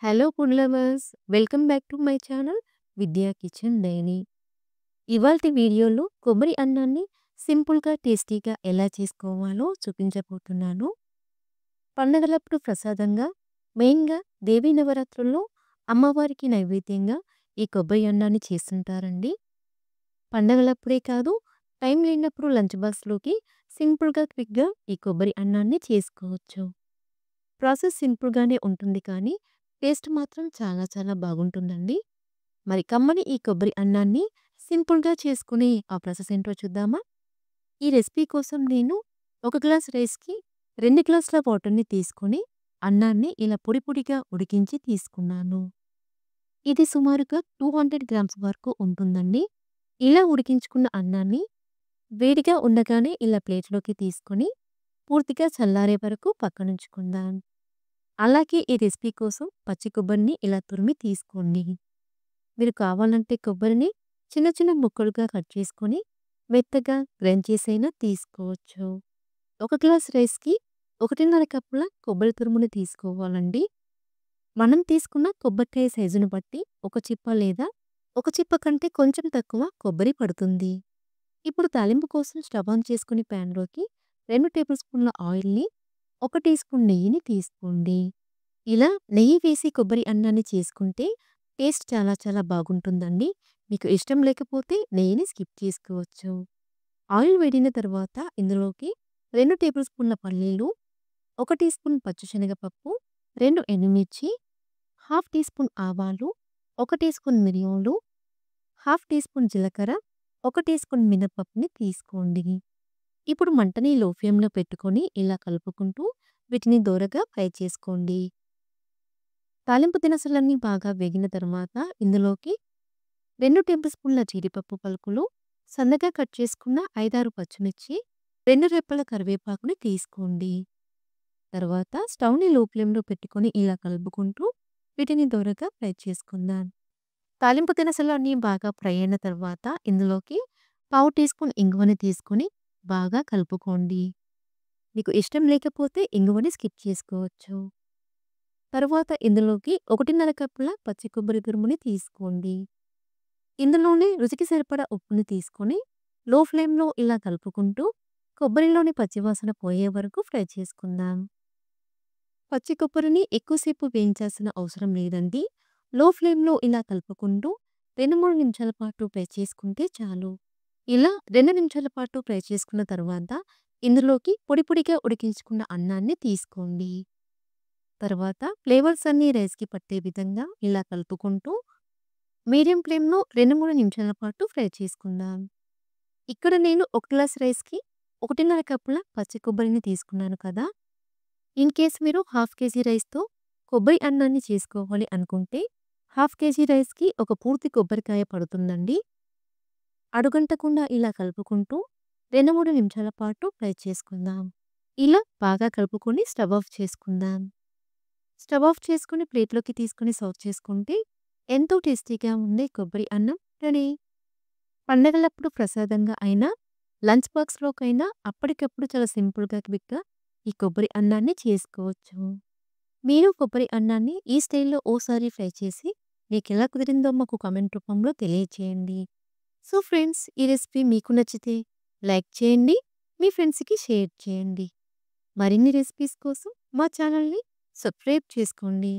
Hello food lovers, welcome back to my channel విద్యా kitchen dairy. ఇవాల్టి వీడియోలో కొబ్బరి అన్నాన్ని సింపుల్గా టేస్టీగా ఎలా చేసుకోవాలో చూపించబోతున్నాను. పండగలప్పుడు ప్రసాదంగా, మెయిన్గా దేవీ నవరాత్రుల్లో అమ్మవారికి నైవేద్యంగా ఈ కొబ్బరి అన్నాన్ని చేస్తుంటారండి. పండగలప్పుడే కాదు, టైం లేనప్పుడు లంచ్ బాక్స్లోకి సింపుల్గా క్విక్గా ఈ కొబ్బరి అన్నాన్ని చేసుకోవచ్చు. ప్రాసెస్ సింపుల్‌గానే ఉంటుంది కానీ, టేస్ట్ మాత్రం చాలా చాలా బాగుంటుందండి. మరి కమ్మని ఈ కొబ్బరి అన్నాన్ని సింపుల్‌గా చేసుకునే ఆ ప్రాసెస్ ఏంటో చూద్దామా? ఈ రెసిపీ కోసం నేను ఒక గ్లాస్ రైస్‌కి 2 గ్లాసుల వాటర్‌ని తీసుకొని, అన్నాన్ని ఇలా పొడి పొడిగా ఉడికించి తీసుకున్నాను. ఇది సుమారుగా 200 గ్రామ్స్ వరకు ఉంటుందండి. ఇలా ఉడికించుకున్న అన్నాన్ని వేడిగా ఉండగానే ఇలా ప్లేట్‌లోకి తీసుకొని, పూర్తిగా చల్లారే వరకు పక్కనుంచుకుందాం. అలాగే ఈ రెసిపీ కోసం పచ్చి కొబ్బరిని ఇలా తురిమి తీసుకోండి. మీరు కావాలంటే కొబ్బరిని చిన్న చిన్న ముక్కలుగా కట్ చేసుకొని మెత్తగా గ్రైండ్ చేసైనా తీసుకోవచ్చు. ఒక గ్లాస్ రైస్‌కి 1.5 కప్పుల కొబ్బరి తురుముని తీసుకోవాలండి. మనం తీసుకున్న కొబ్బరికాయ సైజును బట్టి ఒక చిప్ప లేదా ఒక చిప్ప కంటే కొంచెం తక్కువ కొబ్బరి పడుతుంది. ఇప్పుడు తాలింపు కోసం స్టవ్ ఆన్ చేసుకుని ప్యాన్‌లోకి 2 టేబుల్ స్పూన్ల ఆయిల్‌ని, 1 టీ స్పూన్ నెయ్యిని తీసుకోండి. ఇలా నెయ్యి వేసి కొబ్బరి అన్నాన్ని చేసుకుంటే టేస్ట్ చాలా చాలా బాగుంటుందండి. మీకు ఇష్టం లేకపోతే నెయ్యిని స్కిప్ చేసుకోవచ్చు. ఆయిల్ వేడిన తర్వాత ఇందులోకి 2 టేబుల్ స్పూన్ల పల్లీలు, 1 టీ స్పూన్ పచ్చిశనగపప్పు, 2 ఎండుమిర్చి, హాఫ్ టీ స్పూన్ ఆవాలు, 1 టీ స్పూన్ మిరియాలు, హాఫ్ టీ స్పూన్ జీలకర్ర, 1 టీ స్పూన్ మినపప్పుని తీసుకోండి. ఇప్పుడు మంటని లో ఫ్లేమ్‌లో పెట్టుకొని ఇలా కలుపుకుంటూ వీటిని దోరగా ఫ్రై చేసుకోండి. తాలింపు దినుసులన్నీ బాగా వేగిన తర్వాత ఇందులోకి 2 టేబుల్ స్పూన్ల జీడిపప్పు పలుకులు, సన్నగా కట్ చేసుకున్న 5, 6 పచ్చిమిర్చి, 2 రెబ్బల కరివేపాకుని తీసుకోండి. తర్వాత స్టవ్‌ని లో ఫ్లేమ్‌లో పెట్టుకొని ఇలా కలుపుకుంటూ వీటిని దోరగా ఫ్రై చేసుకుందాం. తాలింపు దినుసులన్నీ బాగా ఫ్రై అయిన తర్వాత ఇందులోకి పావు టీ స్పూన్ ఇంగువని తీసుకొని బాగా కలుపుకోండి. మీకు ఇష్టం లేకపోతే ఇంగువని స్కిప్ చేసుకోవచ్చు. తరువాత ఇందులోకి 1.5 కప్పుల పచ్చి కొబ్బరి తురుముని తీసుకోండి. ఇందులోనే రుచికి సరిపడా ఉప్పుని తీసుకొని లో ఫ్లేమ్‌లో ఇలా కలుపుకుంటూ కొబ్బరిలోని పచ్చివాసన పోయే వరకు ఫ్రై చేసుకుందాం. పచ్చి కొబ్బరిని ఎక్కువసేపు వేయించాల్సిన అవసరం లేదండి. లో ఫ్లేమ్‌లో ఇలా కలుపుకుంటూ 2, 3 నిమిషాల పాటు ఫ్రై చేసుకుంటే చాలు. ఇలా 2 నిమిషాల పాటు ఫ్రై చేసుకున్న తర్వాత ఇందులోకి పొడి పొడిగా ఉడికించుకున్న అన్నాన్ని తీసుకోండి. తర్వాత ఫ్లేవర్స్ అన్నీ రైస్‌కి పట్టే విధంగా ఇలా కలుపుకుంటూ మీడియం ఫ్లేమ్‌లో 2, 3 నిమిషాల పాటు ఫ్రై చేసుకుందాం. ఇక్కడ నేను ఒక గ్లాస్ రైస్‌కి 1.5 కప్పుల పచ్చి కొబ్బరిని తీసుకున్నాను కదా! ఇన్ కేస్ మీరు హాఫ్ కేజీ రైస్‌తో కొబ్బరి అన్నాన్ని చేసుకోవాలి అనుకుంటే, హాఫ్ కేజీ రైస్‌కి ఒక పూర్తి కొబ్బరికాయ పడుతుందండి. అడుగంటకుండా ఇలా కలుపుకుంటూ 2, 3 నిమిషాల పాటు ఫ్రై చేసుకుందాం. ఇలా బాగా కలుపుకొని స్టవ్ ఆఫ్ చేసుకుందాం. స్టవ్ ఆఫ్ చేసుకొని ప్లేట్‌లోకి తీసుకొని సర్వ్ చేసుకుంటే ఎంతో టేస్టీగా ఉండే కొబ్బరి అన్నం రెడీ. పండగలప్పుడు ప్రసాదంగా అయినా, లంచ్ బాక్స్‌లోకైనా అప్పటికప్పుడు చాలా సింపుల్‌గా, క్విక్‌గా ఈ కొబ్బరి అన్నాన్ని చేసుకోవచ్చు. మీరు కొబ్బరి అన్నాన్ని ఈ స్టైల్‌లో ఓసారి ట్రై చేసి మీకెలా కుదిరిందో మాకు కామెంట్ రూపంలో తెలియచేయండి. సో ఫ్రెండ్స్, ఈ రెసిపీ మీకు నచ్చితే లైక్ చేయండి, మీ ఫ్రెండ్స్‌కి షేర్ చేయండి. మరిన్ని రెసిపీస్ కోసం మా ఛానల్‌ని సబ్స్క్రైబ్ చేసుకోండి.